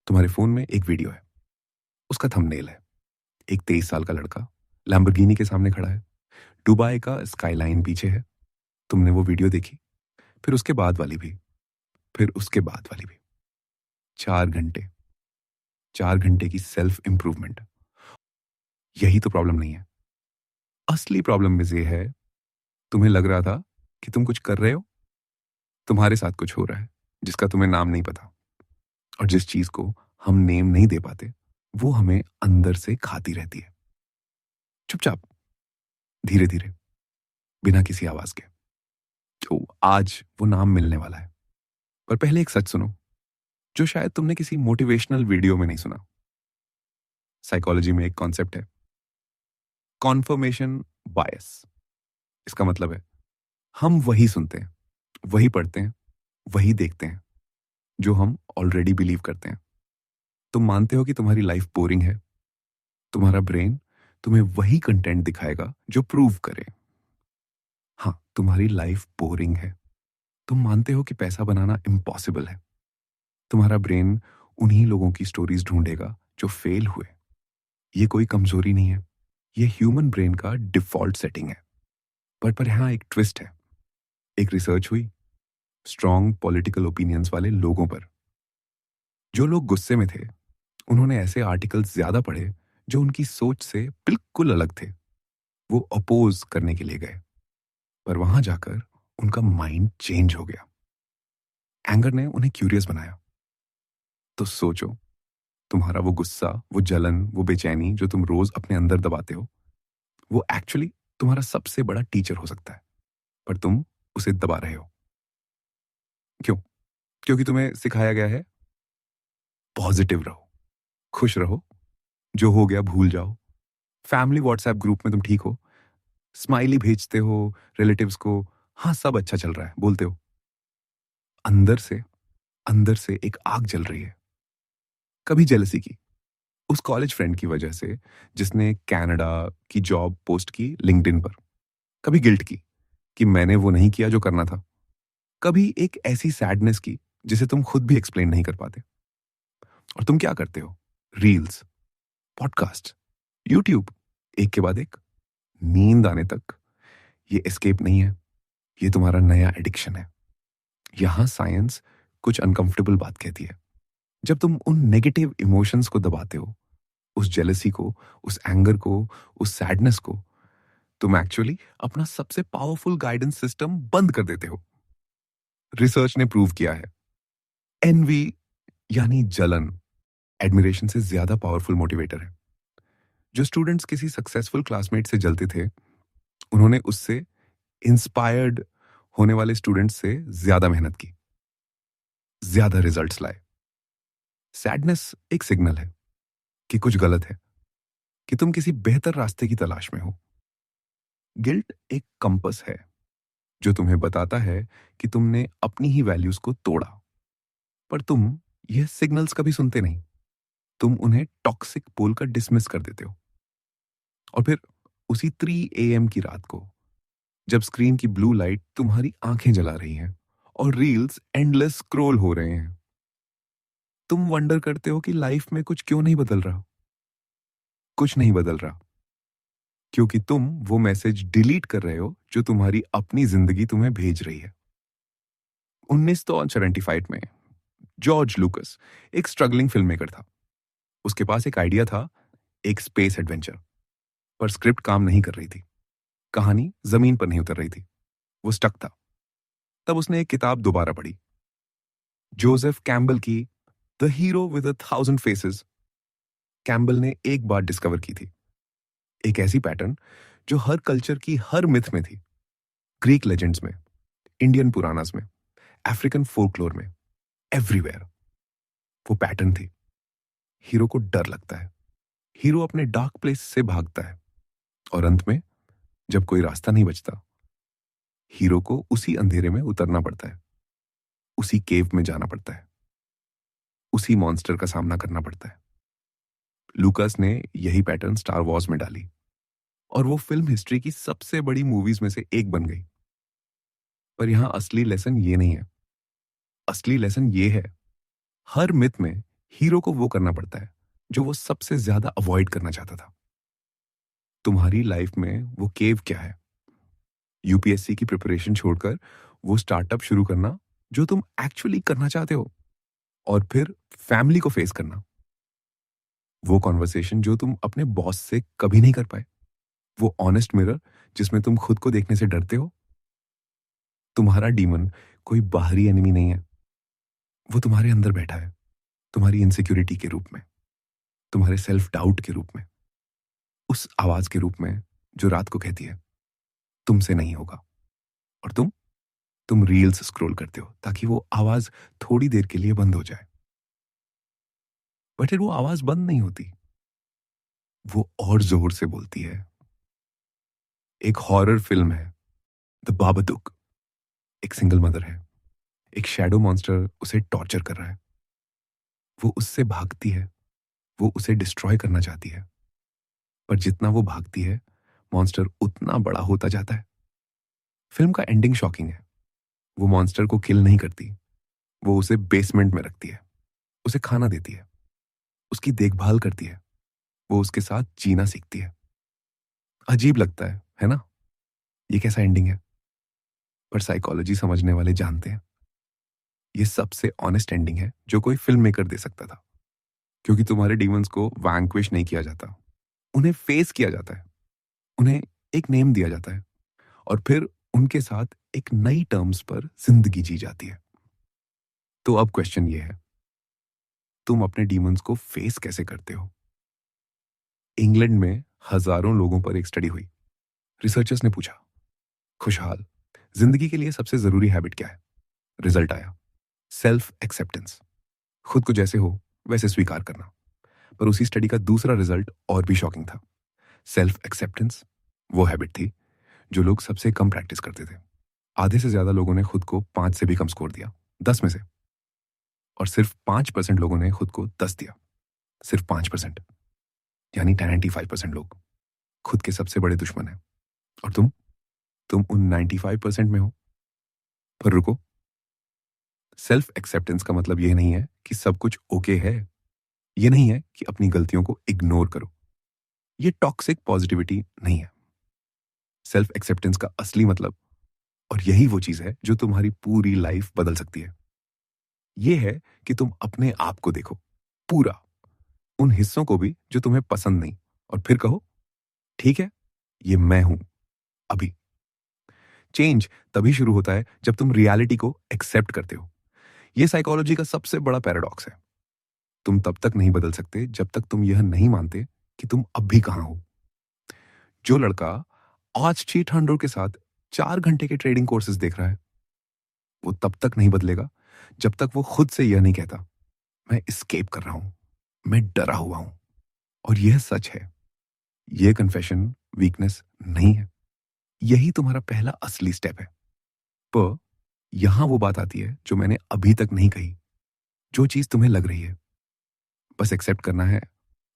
तुम्हारे फोन में एक वीडियो है, उसका थंबनेल है। एक 23 साल का लड़का लैम्बोर्गिनी के सामने खड़ा है। दुबई का स्काईलाइन पीछे है। तुमने वो वीडियो देखी, फिर उसके बाद वाली भी, फिर उसके बाद वाली भी। 4 घंटे, 4 घंटे की सेल्फ इंप्रूवमेंट। यही तो प्रॉब्लम नहीं है। असली प्रॉब्लम ये है, तुम्हें लग रहा था कि तुम कुछ कर रहे हो, तुम्हारे साथ कुछ हो रहा है जिसका तुम्हें नाम नहीं पता। और जिस चीज को हम नेम नहीं दे पाते, वो हमें अंदर से खाती रहती है, चुपचाप, धीरे धीरे, बिना किसी आवाज के। तो आज वो नाम मिलने वाला है। पर पहले एक सच सुनो, जो शायद तुमने किसी मोटिवेशनल वीडियो में नहीं सुना। साइकोलॉजी में एक कॉन्सेप्ट है, कॉन्फर्मेशन बायस। इसका मतलब है, हम वही सुनते हैं, वही पढ़ते हैं, वही देखते हैं जो हम ऑलरेडी बिलीव करते हैं। तुम मानते हो कि तुम्हारी लाइफ बोरिंग है, तुम्हारा ब्रेन तुम्हें वही कंटेंट दिखाएगा जो प्रूव करे। हाँ, तुम्हारी लाइफ बोरिंग है। तुम मानते हो कि पैसा बनाना इम्पॉसिबल है, तुम्हारा ब्रेन उन्हीं लोगों की स्टोरीज ढूंढेगा जो फेल हुए। ये कोई कमजोरी नहीं है, ये ह्यूमन ब्रेन का डिफॉल्ट सेटिंग है। पर यहाँ एक ट्विस्ट है। एक रिसर्च हुई स्ट्रॉन्ग पॉलिटिकल ओपिनियंस वाले लोगों पर। जो लोग गुस्से में थे, उन्होंने ऐसे आर्टिकल्स ज्यादा पढ़े जो उनकी सोच से बिल्कुल अलग थे। वो अपोज करने के लिए गए, पर वहां जाकर उनका माइंड चेंज हो गया। एंगर ने उन्हें क्यूरियस बनाया। तो सोचो, तुम्हारा वो गुस्सा, वो जलन, वो बेचैनी जो तुम रोज अपने अंदर दबाते हो, वो एक्चुअली तुम्हारा सबसे बड़ा टीचर हो सकता है। पर तुम उसे दबा रहे हो। क्यों? क्योंकि तुम्हें सिखाया गया है पॉजिटिव रहो, खुश रहो, जो हो गया भूल जाओ। फैमिली व्हाट्सएप ग्रुप में तुम ठीक हो, स्माइली भेजते हो रिलेटिव्स को, हाँ सब अच्छा चल रहा है बोलते हो। अंदर से एक आग जल रही है। कभी जेलसी की, उस कॉलेज फ्रेंड की वजह से जिसने कनाडा की जॉब पोस्ट की लिंक्डइन पर। कभी गिल्ट की कि मैंने वो नहीं किया जो करना था। कभी एक ऐसी सैडनेस की जिसे तुम खुद भी एक्सप्लेन नहीं कर पाते। और तुम क्या करते हो? रील्स, पॉडकास्ट, यूट्यूब, एक के बाद एक, नींद आने तक। ये एस्केप नहीं है, ये तुम्हारा नया एडिक्शन है। यहां साइंस कुछ अनकंफर्टेबल बात कहती है। जब तुम उन नेगेटिव इमोशंस को दबाते हो, उस जेलसी को, उस एंगर को, उस सैडनेस को, तुम एक्चुअली अपना सबसे पावरफुल गाइडेंस सिस्टम बंद कर देते हो। रिसर्च ने प्रूव किया है, एनवी यानी जलन एडमिरेशन से ज्यादा पावरफुल मोटिवेटर है। जो स्टूडेंट्स किसी सक्सेसफुल क्लासमेट से जलते थे, उन्होंने उससे इंस्पायर्ड होने वाले स्टूडेंट्स से ज्यादा मेहनत की, ज्यादा रिजल्ट्स लाए। सैडनेस एक सिग्नल है कि कुछ गलत है, कि तुम किसी बेहतर रास्ते की तलाश में हो। गिल्ट एक कंपस है जो तुम्हें बताता है कि तुमने अपनी ही वैल्यूज को तोड़ा। पर तुम ये सिग्नल्स कभी सुनते नहीं। तुम उन्हें टॉक्सिक बोलकर डिसमिस कर देते हो। और फिर उसी 3 AM की रात को, जब स्क्रीन की ब्लू लाइट तुम्हारी आंखें जला रही है और रील्स एंडलेस स्क्रॉल हो रहे हैं, तुम वंडर करते हो कि लाइफ में कुछ क्यों नहीं बदल रहा। कुछ नहीं बदल रहा क्योंकि तुम वो मैसेज डिलीट कर रहे हो जो तुम्हारी अपनी जिंदगी तुम्हें भेज रही है। 1975 में जॉर्ज लूकस एक स्ट्रगलिंग फिल्म मेकर था। उसके पास एक आइडिया था, एक स्पेस एडवेंचर। पर स्क्रिप्ट काम नहीं कर रही थी, कहानी जमीन पर नहीं उतर रही थी, वो स्टक था। तब उसने एक किताब दोबारा पढ़ी, जोसेफ कैम्बल की the hero with 1,000 faces. Campbell ने एक बात डिस्कवर की थी, एक ऐसी पैटर्न जो हर कल्चर की हर मिथ में थी। ग्रीक लेजेंड्स में, इंडियन पुराणास में, अफ्रीकन फोकलोर में, एवरीवेयर वो पैटर्न थी। हीरो को डर लगता है, हीरो अपने डार्क प्लेस से भागता है, और अंत में जब कोई रास्ता नहीं बचता, हीरो को उसी अंधेरे में उतरना पड़ता है, उसी केव में जाना पड़ता है, उसी मॉन्स्टर का सामना करना पड़ता है। लूकास ने यही पैटर्न स्टार वॉर्स में डाली, और वो फिल्म हिस्ट्री की सबसे बड़ी मूवीज में से एक बन गई। पर यहां असली लेसन ये नहीं है। असली लेसन ये है, हर मिथ में हीरो को वो करना पड़ता है जो वो सबसे ज्यादा अवॉइड करना चाहता था। तुम्हारी लाइफ में वो केव क्या है? यूपीएससी की प्रिपरेशन छोड़कर वो स्टार्टअप शुरू करना जो तुम एक्चुअली करना चाहते हो, और फिर फैमिली को फेस करना, वो कॉन्वर्सेशन जो तुम अपने बॉस से कभी नहीं कर पाए, वो ऑनेस्ट मिरर जिसमें तुम खुद को देखने से डरते हो। तुम्हारा डीमन कोई बाहरी एनिमी नहीं है, वो तुम्हारे अंदर बैठा है, तुम्हारी इनसिक्योरिटी के रूप में, तुम्हारे सेल्फ डाउट के रूप में, उस आवाज के रूप में जो रात को कहती है तुमसे नहीं होगा। और तुम रील्स स्क्रॉल करते हो ताकि वो आवाज थोड़ी देर के लिए बंद हो जाए, बट फिर वो आवाज बंद नहीं होती, वो और जोर से बोलती है। एक हॉरर फिल्म है द बाबादुक। एक सिंगल मदर है, एक शैडो मॉन्स्टर उसे टॉर्चर कर रहा है, वो उससे भागती है, वो उसे डिस्ट्रॉय करना चाहती है, पर जितना वो भागती है मॉन्स्टर उतना बड़ा होता जाता है। फिल्म का एंडिंग शॉकिंग है। वो मॉन्स्टर को किल नहीं करती, वो उसे बेसमेंट में रखती है, उसे खाना देती है, उसकी देखभाल करती है, वो उसके साथ जीना सीखती है। अजीब लगता है ना? ये कैसा एंडिंग है? पर साइकोलॉजी समझने वाले जानते हैं ये सबसे ऑनेस्ट एंडिंग है जो कोई फिल्म मेकर दे सकता था, क्योंकि तुम्हारे डीमंस को वैंक्विश नहीं किया जाता, उन्हें फेस किया जाता है, उन्हें एक नेम दिया जाता है, और फिर उनके साथ एक नई टर्म्स पर जिंदगी जी जाती है। तो अब क्वेश्चन ये है, तुम अपने डीमंस को फेस कैसे करते हो? इंग्लैंड में हजारों लोगों पर एक स्टडी हुई। रिसर्चर्स ने पूछा, खुशहाल जिंदगी के लिए सबसे जरूरी हैबिट क्या है? रिजल्ट आया, सेल्फ एक्सेप्टेंस, खुद को जैसे हो वैसे स्वीकार करना। पर उसी स्टडी का दूसरा रिजल्ट और भी शॉकिंग था। सेल्फ एक्सेप्टेंस वो हैबिट थी जो लोग सबसे कम प्रैक्टिस करते थे। आधे से ज्यादा लोगों ने खुद को 5 से भी कम स्कोर दिया, 10 में से, और सिर्फ 5% लोगों ने खुद को 10 दिया। सिर्फ 5%, यानी 95% लोग खुद के सबसे बड़े दुश्मन हैं। और तुम उन 95% में हो। पर रुको, सेल्फ एक्सेप्टेंस का मतलब ये नहीं है कि सब कुछ ओके है, ये नहीं है कि अपनी गलतियों को इग्नोर करो, ये टॉक्सिक पॉजिटिविटी नहीं है। सेल्फ एक्सेप्टेंस का असली मतलब, और यही वो चीज है जो तुम्हारी पूरी लाइफ बदल सकती है, ये है कि तुम अपने आप को देखो पूरा, उन हिस्सों को भी जो तुम्हें पसंद नहीं, और फिर कहो ठीक है, ये मैं हूं अभी। चेंज तभी शुरू होता है जब तुम रियलिटी को एक्सेप्ट करते हो। ये साइकोलॉजी का सबसे बड़ा पैराडॉक्स है। तुम तब तक नहीं बदल सकते जब तक तुम यह नहीं मानते कि तुम अब भी कहां हो। जो लड़का आज चीट हंड्रो के साथ 4 घंटे के ट्रेडिंग कोर्सेज देख रहा है, वो तब तक नहीं बदलेगा जब तक वो खुद से यह नहीं कहता, मैं एस्केप कर रहा हूं, मैं डरा हुआ हूं। और यह सच है, यह कन्फेशन वीकनेस नहीं है, यही तुम्हारा पहला असली स्टेप है। पर यहां वो बात आती है जो मैंने अभी तक नहीं कही। जो चीज तुम्हें लग रही है, बस एक्सेप्ट करना है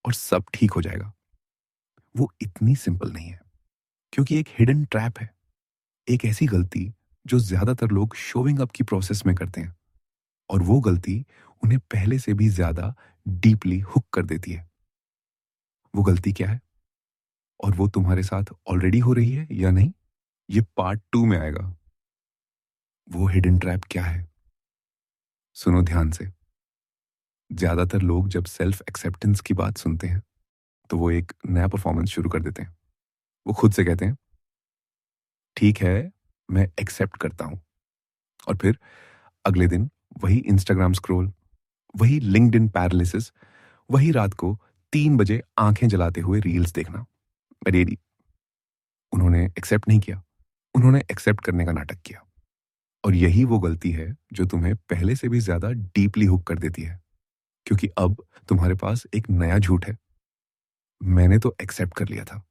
और सब ठीक हो जाएगा, वो इतनी सिंपल नहीं है, क्योंकि एक हिडन ट्रैप है, एक ऐसी गलती जो ज्यादातर लोग शोविंग अप की प्रोसेस में करते हैं, और वो गलती उन्हें पहले से भी ज्यादा डीपली हुक कर देती है। वो गलती क्या है, और वो तुम्हारे साथ ऑलरेडी हो रही है या नहीं, ये पार्ट 2 में आएगा। वो हिडन ट्रैप क्या है, सुनो ध्यान से। ज्यादातर लोग जब सेल्फ एक्सेप्टेंस की बात सुनते हैं तो वो एक नया परफॉर्मेंस शुरू कर देते हैं। वो खुद से कहते हैं ठीक है, मैं एक्सेप्ट करता हूं, और फिर अगले दिन वही इंस्टाग्राम स्क्रॉल, वही लिंक्डइन पैरालिसिस, वही रात को 3 बजे आंखें जलाते हुए रील्स देखना। अरे उन्होंने एक्सेप्ट नहीं किया, उन्होंने एक्सेप्ट करने का नाटक किया। और यही वो गलती है जो तुम्हें पहले से भी ज्यादा डीपली हुक कर देती है, क्योंकि अब तुम्हारे पास एक नया झूठ है, मैंने तो एक्सेप्ट कर लिया था।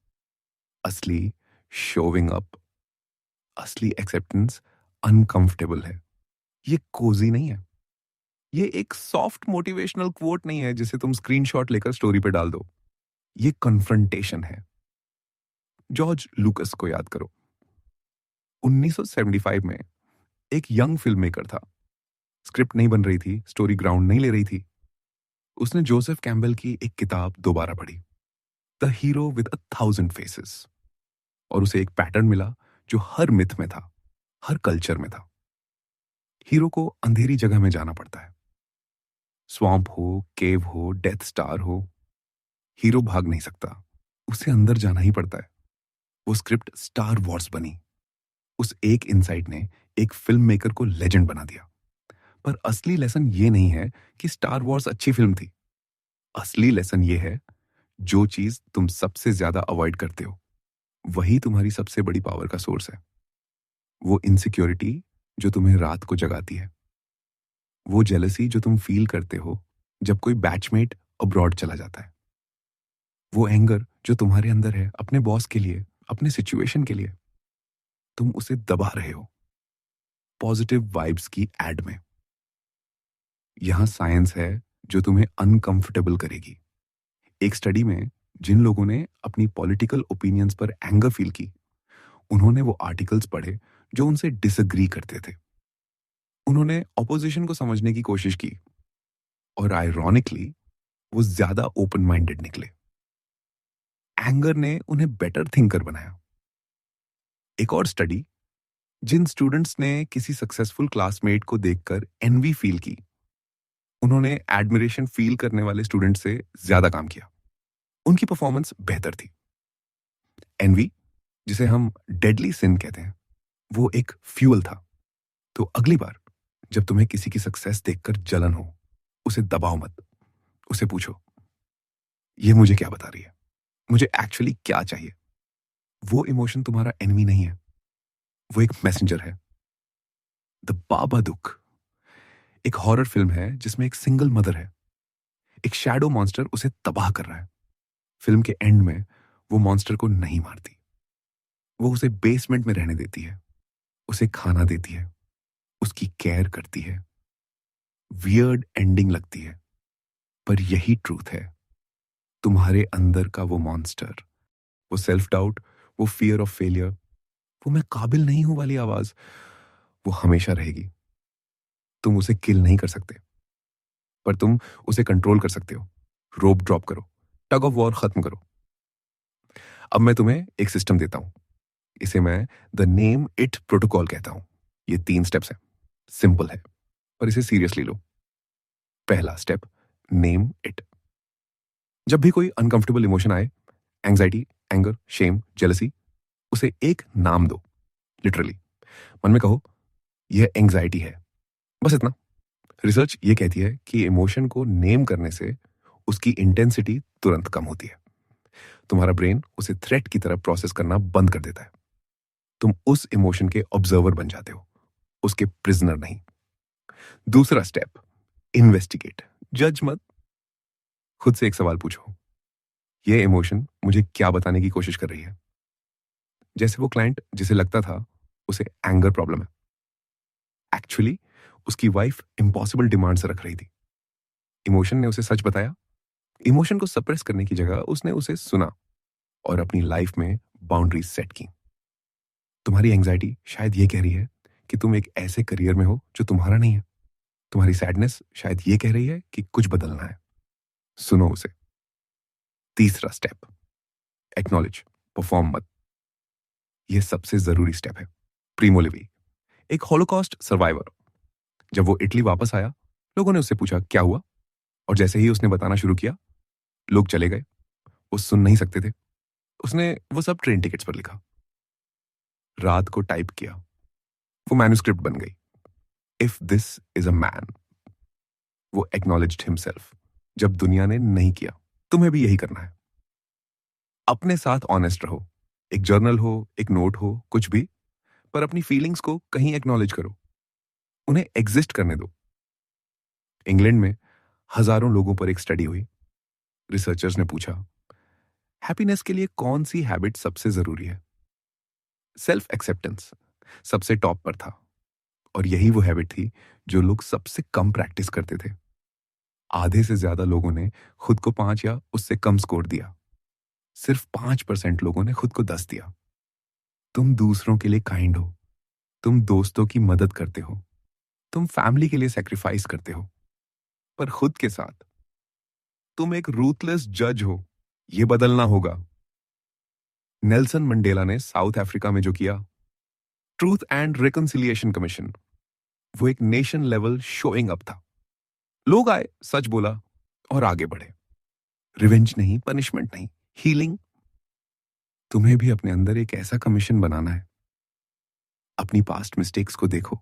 असली शोविंग अप, असली एक्सेप्टेंस अनकंफर्टेबल है, ये कोजी नहीं है, ये एक सॉफ्ट मोटिवेशनल क्वोट नहीं है जिसे तुम स्क्रीनशॉट लेकर स्टोरी पे डाल दो। ये कन्फ्रंटेशन है। जॉर्ज लूकस को याद करो, 1975 में एक यंग फिल्म मेकर था। स्क्रिप्ट नहीं बन रही थी, स्टोरी ग्राउंड नहीं ले रही थी, उसने जोसेफ कैम्बल की एक किताब दोबारा पढ़ी, द हीरो विद 1,000 फेसेस, और उसे एक पैटर्न मिला जो हर मिथ में था, हर कल्चर में था। हीरो को अंधेरी जगह में जाना पड़ता है, स्वैम्प हो, केव हो, डेथ स्टार हो। हीरो भाग नहीं सकता, उसे अंदर जाना ही पड़ता है। वो स्क्रिप्ट स्टार वॉर्स बनी। उस एक इनसाइट ने एक फिल्म मेकर को लेजेंड बना दिया। पर असली लेसन ये नहीं है कि स्टार वॉर्स अच्छी फिल्म थी। असली लेसन ये है, जो चीज तुम सबसे ज्यादा अवॉइड करते हो वही तुम्हारी सबसे बड़ी पावर का सोर्स है। वो इनसिक्योरिटी जो तुम्हें रात को जगाती है, वो जेलसी जो तुम फील करते हो जब कोई बैचमेट अब्रॉड चला जाता है, वो एंगर जो तुम्हारे अंदर है अपने बॉस के लिए, अपने सिचुएशन के लिए, तुम उसे दबा रहे हो पॉजिटिव वाइब्स की एड में। यहां साइंस है जो तुम्हें अनकंफर्टेबल करेगी। एक स्टडी में जिन लोगों ने अपनी पॉलिटिकल ओपिनियंस पर एंगर फील की, उन्होंने वो आर्टिकल्स पढ़े जो उनसे डिसएग्री करते थे। उन्होंने ऑपोजिशन को समझने की कोशिश की और आयरॉनिकली वो ज्यादा ओपन माइंडेड निकले। एंगर ने उन्हें बेटर थिंकर बनाया। एक और स्टडी, जिन स्टूडेंट्स ने किसी सक्सेसफुल क्लासमेट को देखकर एनवी फील की, उन्होंने एडमिरेशन फील करने वाले स्टूडेंट से ज्यादा काम किया। उनकी परफॉर्मेंस बेहतर थी। एनवी, जिसे हम डेडली सिन कहते हैं, वो एक फ्यूल था। तो अगली बार जब तुम्हें किसी की सक्सेस देखकर जलन हो, उसे दबाओ मत। उसे पूछो, ये मुझे क्या बता रही है, मुझे एक्चुअली क्या चाहिए। वो इमोशन तुम्हारा एनिमी नहीं है, वो एक मैसेंजर है। द बाबादुक एक हॉरर फिल्म है जिसमें एक सिंगल मदर है। एक शैडो मॉन्स्टर उसे तबाह कर रहा है। फिल्म के एंड में वो मॉन्स्टर को नहीं मारती, वो उसे बेसमेंट में रहने देती है, उसे खाना देती है, उसकी केयर करती है। वियर्ड एंडिंग लगती है, पर यही ट्रूथ है। तुम्हारे अंदर का वो मॉन्स्टर, वो सेल्फ डाउट, वो फियर ऑफ फेलियर, वो मैं काबिल नहीं हूं वाली आवाज, वो हमेशा रहेगी। तुम उसे किल नहीं कर सकते, पर तुम उसे कंट्रोल कर सकते हो। रोप ड्रॉप करो, टग ऑफ वॉर खत्म करो। अब मैं तुम्हें एक सिस्टम देता हूं। इसे मैं द नेम इट प्रोटोकॉल कहता हूं। ये 3 स्टेप्स हैं। सिंपल है, पर इसे सीरियसली लो। पहला स्टेप, नेम इट। जब भी कोई अनकंफर्टेबल इमोशन आए, एंग्जाइटी, एंगर, शेम, जेलसी, उसे एक नाम दो। लिटरली मन में कहो, यह एंग्जाइटी है, बस इतना। रिसर्च ये कहती है कि इमोशन को नेम करने से उसकी इंटेंसिटी तुरंत कम होती है। तुम्हारा ब्रेन उसे थ्रेट की तरह प्रोसेस करना बंद कर देता है। तुम उस इमोशन के ऑब्जर्वर बन जाते हो, उसके प्रिजनर नहीं। दूसरा स्टेप, इन्वेस्टिगेट। जज मत। खुद से एक सवाल पूछो, ये इमोशन मुझे क्या बताने की कोशिश कर रही है। जैसे वो क्लाइंट जिसे लगता था उसे एंगर प्रॉब्लम है, एक्चुअली उसकी वाइफ इम्पॉसिबल डिमांड्स रख रही थी। इमोशन ने उसे सच बताया। इमोशन को सप्रेस करने की जगह उसने उसे सुना और अपनी लाइफ में बाउंड्रीज सेट की। तुम्हारी एंग्जाइटी शायद ये कह रही है कि तुम एक ऐसे करियर में हो जो तुम्हारा नहीं है। तुम्हारी सैडनेस शायद ये कह रही है कि कुछ बदलना है। सुनो उसे। तीसरा स्टेप, एक्नॉलेज, परफॉर्म मत। यह सबसे जरूरी स्टेप है। प्रीमो लेवी, एक हॉलोकॉस्ट सर्वाइवर, जब वो इटली वापस आया, लोगों ने उससे पूछा क्या हुआ, और जैसे ही उसने बताना शुरू किया, लोग चले गए। वो सुन नहीं सकते थे। उसने वो सब ट्रेन टिकट्स पर लिखा, रात को टाइप किया, वो मैन्युस्क्रिप्ट बन गई। If this is a man. वो एक्नॉलेज्ड हिमसेल्फ जब दुनिया ने नहीं किया। तुम्हें भी यही करना है। अपने साथ ऑनेस्ट रहो। एक जर्नल हो, एक नोट हो, कुछ भी, पर अपनी फीलिंग्स को कहीं एक्नॉलेज करो, उन्हें एग्जिस्ट करने दो। इंग्लैंड में हजारों लोगों पर एक स्टडी हुई। रिसर्चर्स ने पूछा, हैप्पीनेस के लिए कौन सी हैबिट सबसे जरूरी है। सेल्फ एक्सेप्टेंस सबसे टॉप पर था, और यही वो हैबिट थी जो लोग सबसे कम प्रैक्टिस करते थे। आधे से ज्यादा लोगों ने खुद को 5 या उससे कम स्कोर दिया। सिर्फ 5% लोगों ने खुद को 10 दिया। तुम दूसरों के लिए काइंड हो, तुम दोस्तों की मदद करते हो, तुम फैमिली के लिए सेक्रीफाइस करते हो, पर खुद के साथ तुम एक रूथलेस जज हो, ये बदलना होगा। नेल्सन मंडेला ने साउथ अफ्रीका में जो किया, ट्रूथ एंड रिकंसिलिएशन कमीशन, वो एक नेशन लेवल शोइंग अप था। लोग आए, सच बोला और आगे बढ़े। रिवेंज नहीं, पनिशमेंट नहीं, हीलिंग। तुम्हें भी अपने अंदर एक ऐसा कमीशन बनाना है। अपनी पास्ट मिस्टेक्स को देखो,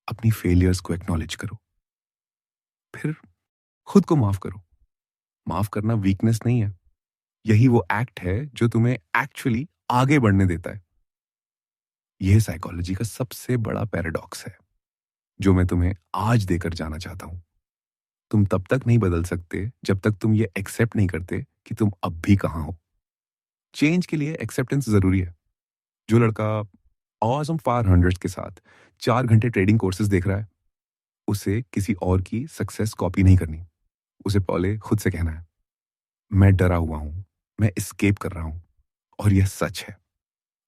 अपनी फेलियर्स को एक्नॉलेज करो, फिर खुद को माफ करो। माफ करना वीकनेस नहीं है, यही वो एक्ट है जो तुम्हें एक्चुअली आगे बढ़ने देता है। यह साइकोलॉजी का सबसे बड़ा पैराडॉक्स है जो मैं तुम्हें आज देकर जाना चाहता हूं। तुम तब तक नहीं बदल सकते जब तक तुम ये एक्सेप्ट नहीं करते कि तुम अब भी कहां हो। चेंज के लिए एक्सेप्टेंस जरूरी है। जो लड़का ऑसम 500 के साथ 4 घंटे ट्रेडिंग कोर्सेज देख रहा है, उसे किसी और की सक्सेस कॉपी नहीं करनी। उसे पहले खुद से कहना है, मैं डरा हुआ हूं, मैं एस्केप कर रहा हूं और यह सच है।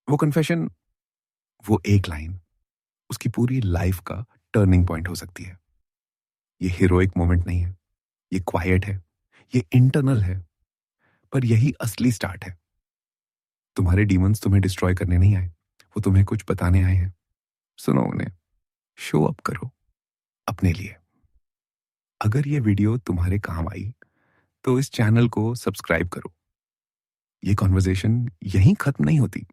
वो कन्फेशन, वो एक लाइन उसकी पूरी लाइफ का टर्निंग पॉइंट हो सकती है। ये हीरोइक मोमेंट नहीं है, ये क्वाइट है, ये इंटरनल है, पर यही असली स्टार्ट है। तुम्हारे डीमंस तुम्हें डिस्ट्रॉय करने नहीं आए, वो तुम्हें कुछ बताने आए हैं। सुनो उन्हें, शो अप करो अपने लिए। अगर ये वीडियो तुम्हारे काम आई तो इस चैनल को सब्सक्राइब करो। ये कॉन्वर्जेशन यहीं खत्म नहीं होती।